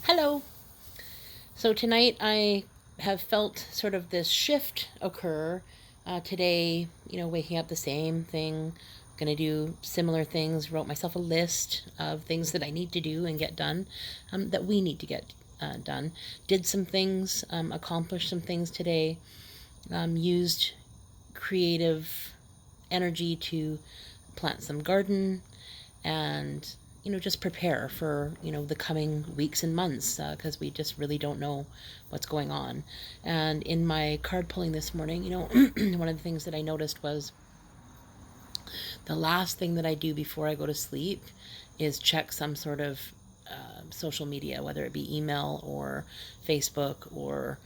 Hello. So tonight I have felt sort of this shift occur. Today, waking up the same thing, going to do similar things, wrote myself a list of things that I need to do and get done, that we need to get done. Did some things, accomplished some things today, used creative energy to plant some garden and just prepare for the coming weeks and months, because we just really don't know what's going on. And in my card pulling this morning, one of the things that I noticed was the last thing that I do before I go to sleep is check some sort of social media, whether it be email or Facebook or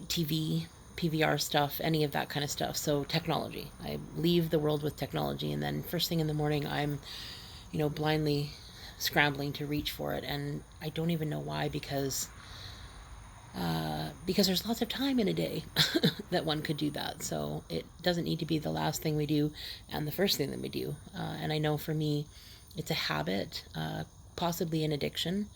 TV, PVR stuff, any of that kind of stuff. So technology. I leave the world with technology, and then first thing in the morning, I'm, blindly scrambling to reach for it, and I don't even know why, because there's lots of time in a day that one could do that. So it doesn't need to be the last thing we do and the first thing that we do. And I know for me, it's a habit, possibly an addiction,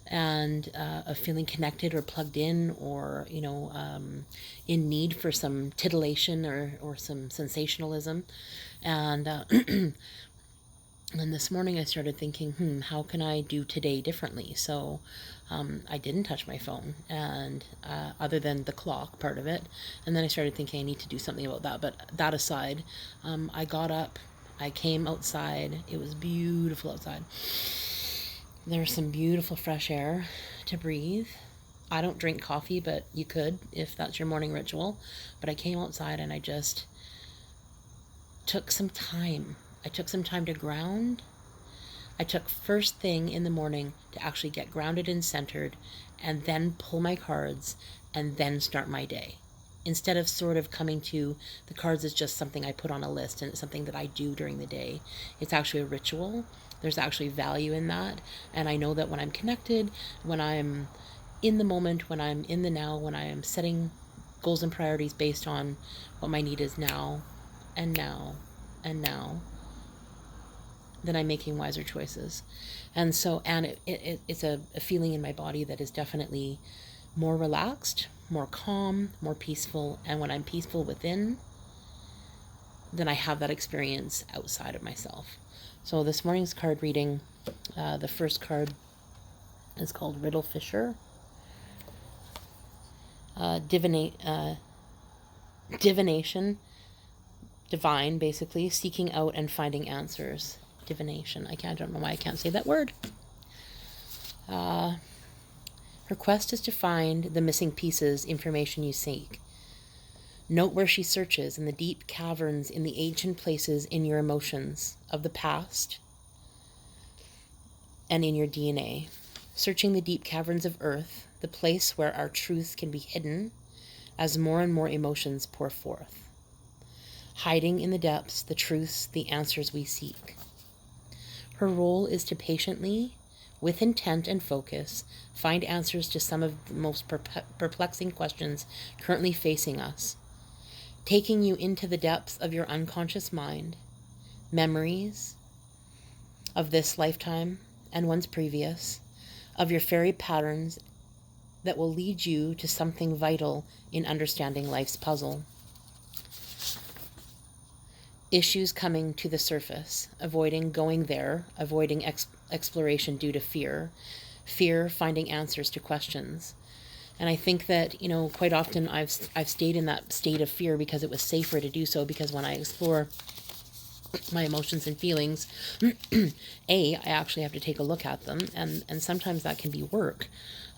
and of feeling connected or plugged in, or in need for some titillation or some sensationalism. And and this morning I started thinking, how can I do today differently? So I didn't touch my phone, and other than the clock part of it. And then I started thinking I need to do something about that. But that aside, I got up, I came outside. It was beautiful outside. There's some beautiful fresh air to breathe. I don't drink coffee, but you could if that's your morning ritual. But I came outside and I just took some time. I took some time to ground. I took first thing in the morning to actually get grounded and centered, and then pull my cards and then start my day. Instead of sort of coming to the cards as just something I put on a list and it's something that I do during the day. It's actually a ritual. There's actually value in that. And I know that when I'm connected, when I'm in the moment, when I'm in the now, when I am setting goals and priorities based on what my need is now and now and now, then I'm making wiser choices. And so, and it's a feeling in my body that is definitely more relaxed, more calm, more peaceful. And when I'm peaceful within, then I have that experience outside of myself. So this morning's card reading, the first card is called Riddle Fisher. Divination, divine, basically, seeking out and finding answers. Divination. I don't know why I can't say that word. Her quest is to find the missing pieces, information you seek. Note where she searches in the deep caverns, in the ancient places in your emotions of the past and in your DNA. Searching the deep caverns of earth, the place where our truth can be hidden as more and more emotions pour forth. Hiding in the depths, the truths, the answers we seek. Her role is to patiently, with intent and focus, find answers to some of the most perplexing questions currently facing us, taking you into the depths of your unconscious mind, memories of this lifetime and one's previous, of your fairy patterns that will lead you to something vital in understanding life's puzzle. Issues coming to the surface, avoiding going there, avoiding exploration due to fear, finding answers to questions. And I think that, quite often I've stayed in that state of fear because it was safer to do so, because when I explore my emotions and feelings, I actually have to take a look at them, and sometimes that can be work.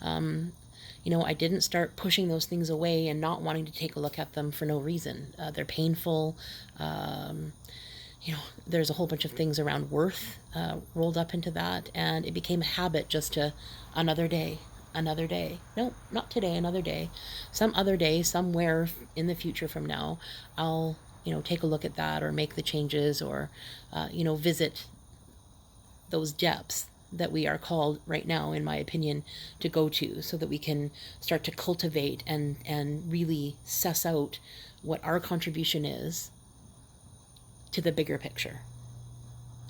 I didn't start pushing those things away and not wanting to take a look at them for no reason. They're painful. There's a whole bunch of things around worth rolled up into that, and it became a habit just to another day. No, not today, another day. Some other day, somewhere in the future from now, I'll, take a look at that or make the changes or, visit those depths that we are called right now, in my opinion, to go to, so that we can start to cultivate and really suss out what our contribution is to the bigger picture.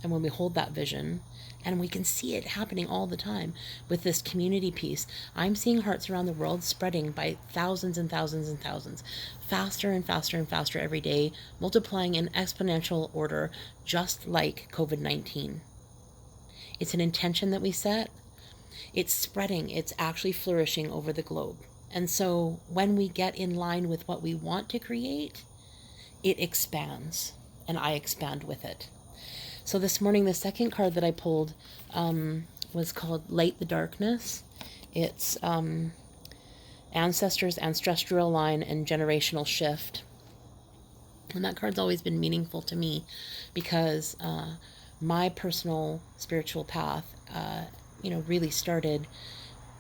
and when we hold that vision, and we can see it happening all the time with this community piece. I'm seeing hearts around the world spreading by thousands and thousands and thousands, faster and faster and faster every day, multiplying in exponential order, just like COVID-19. It's an intention that we set. It's spreading. It's actually flourishing over the globe. And so when we get in line with what we want to create, it expands, and I expand with it. So this morning, the second card that I pulled was called Light the Darkness. It's Ancestors, Ancestral Line, and Generational Shift. And that card's always been meaningful to me because my personal spiritual path, really started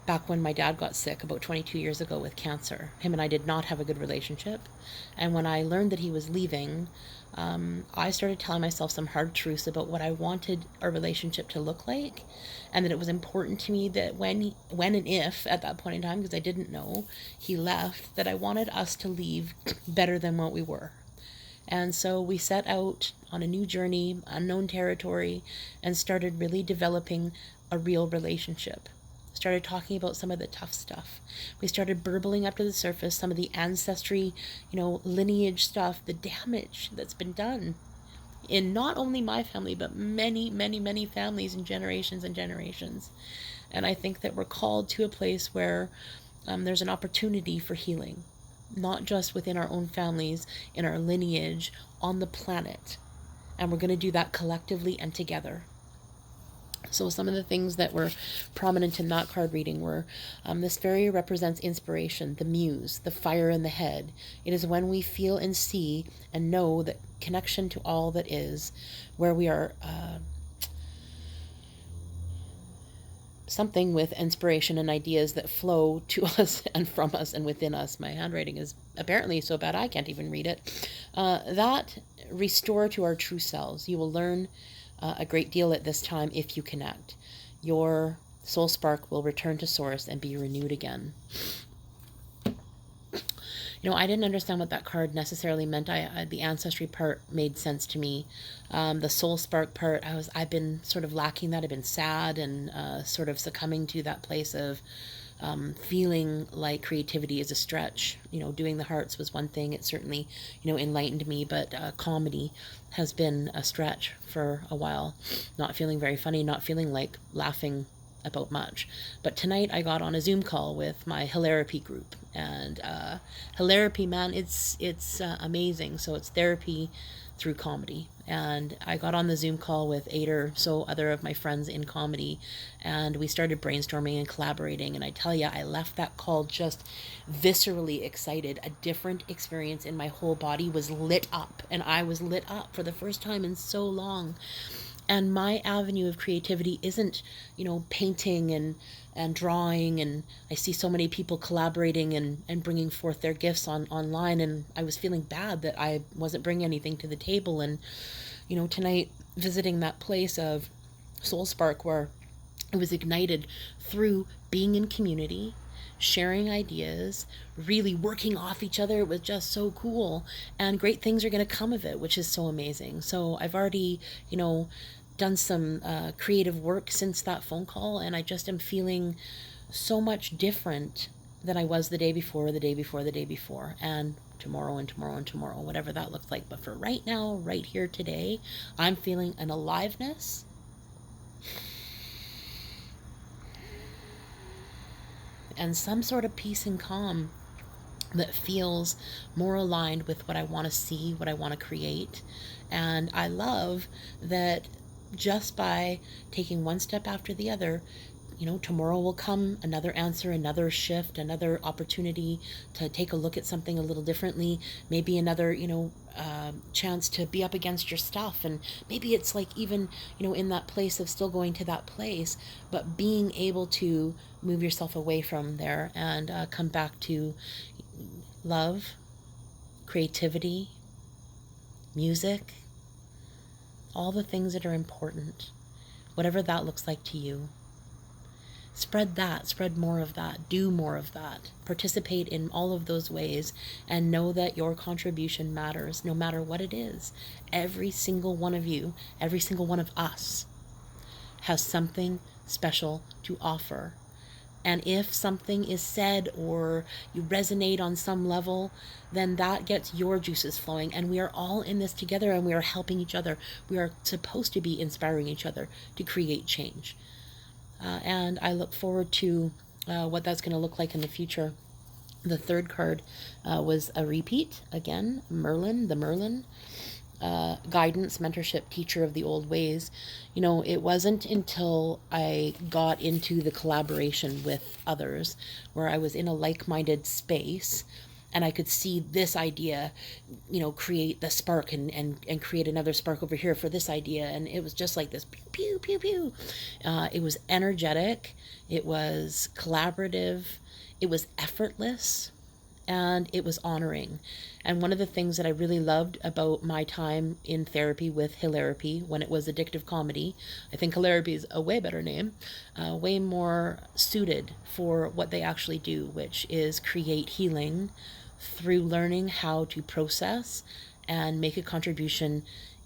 back when my dad got sick about 22 years ago with cancer. Him and I did not have a good relationship. And when I learned that he was leaving, I started telling myself some hard truths about what I wanted our relationship to look like, and that it was important to me that when and if, at that point in time, because I didn't know, he left, that I wanted us to leave better than what we were. And so we set out on a new journey, unknown territory, and started really developing a real relationship. Started talking about some of the tough stuff. We started burbling up to the surface some of the ancestry, lineage stuff, the damage that's been done in not only my family, but many, many, many families and generations and generations. And I think that we're called to a place where there's an opportunity for healing, not just within our own families, in our lineage, on the planet. And we're going to do that collectively and together. So some of the things that were prominent in that card reading were, this fairy represents inspiration, the muse, the fire in the head. It is when we feel and see and know that connection to all that is, where we are something with inspiration and ideas that flow to us and from us and within us. My handwriting is apparently so bad I can't even read it. That restore to our true selves. You will learn a great deal at this time if you connect. Your soul spark will return to source and be renewed again. I didn't understand what that card necessarily meant. The ancestry part made sense to me. The soul spark part, I've been sort of lacking that. I've been sad and sort of succumbing to that place of feeling like creativity is a stretch. Doing the hearts was one thing. It certainly, enlightened me, but comedy has been a stretch for a while. Not feeling very funny, not feeling like laughing about much. But tonight I got on a Zoom call with my Hilarapy group, and Hilarapy, man, it's amazing. So it's therapy through comedy. And I got on the Zoom call with 8 or so other of my friends in comedy, and we started brainstorming and collaborating. And I tell you, I left that call just viscerally excited. A different experience in my whole body was lit up, and I was lit up for the first time in so long. And my avenue of creativity isn't, painting and drawing. And I see so many people collaborating and bringing forth their gifts online. And I was feeling bad that I wasn't bringing anything to the table. And, tonight visiting that place of Soul Spark where it was ignited through being in community, sharing ideas, really working off each other. It was just so cool. And great things are going to come of it, which is so amazing. So I've already, done some creative work since that phone call, and I just am feeling so much different than I was the day before, the day before, the day before, and tomorrow and tomorrow and tomorrow, whatever that looks like. But for right now, right here today, I'm feeling an aliveness and some sort of peace and calm that feels more aligned with what I want to see, what I want to create. And I love that just by taking one step after the other, tomorrow will come another answer, another shift, another opportunity to take a look at something a little differently, maybe another, chance to be up against your stuff. And maybe it's like even, in that place of still going to that place, but being able to move yourself away from there and come back to love, creativity, music, all the things that are important, whatever that looks like to you. Spread that, spread more of that, do more of that, participate in all of those ways, and know that your contribution matters no matter what it is. Every single one of you, every single one of us has something special to offer. And if something is said or you resonate on some level, then that gets your juices flowing. And we are all in this together, and we are helping each other. We are supposed to be inspiring each other to create change. And I look forward to what that's going to look like in the future. The third card was a repeat again, Merlin, the Merlin. Guidance, mentorship, teacher of the old ways. You know, it wasn't until I got into the collaboration with others where I was in a like-minded space and I could see this idea, you know, create the spark and create another spark over here for this idea. And it was just like this pew, pew, pew, pew. It was energetic. It was collaborative. It was effortless, and it was honoring. And one of the things that I really loved about my time in therapy with Hilarapy, when it was addictive comedy, I think Hilarapy is a way better name, way more suited for what they actually do, which is create healing through learning how to process and make a contribution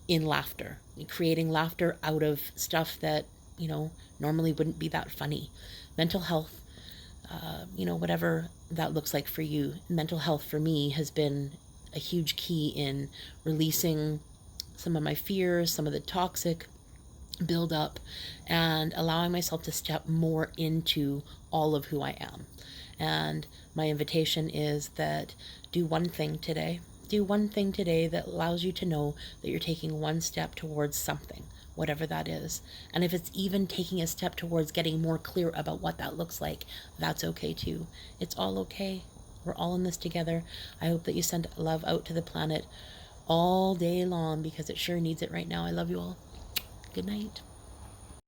in laughter, creating laughter out of stuff that, you know, normally wouldn't be that funny. Mental health, you know, whatever that looks like for you. Mental health for me has been a huge key in releasing some of my fears, some of the toxic build up, and allowing myself to step more into all of who I am. And my invitation is that do one thing today. Do one thing today that allows you to know that you're taking one step towards something, whatever that is. And if it's even taking a step towards getting more clear about what that looks like, that's okay too. It's all okay. We're all in this together. I hope that you send love out to the planet all day long because it sure needs it right now. I love you all. Good night.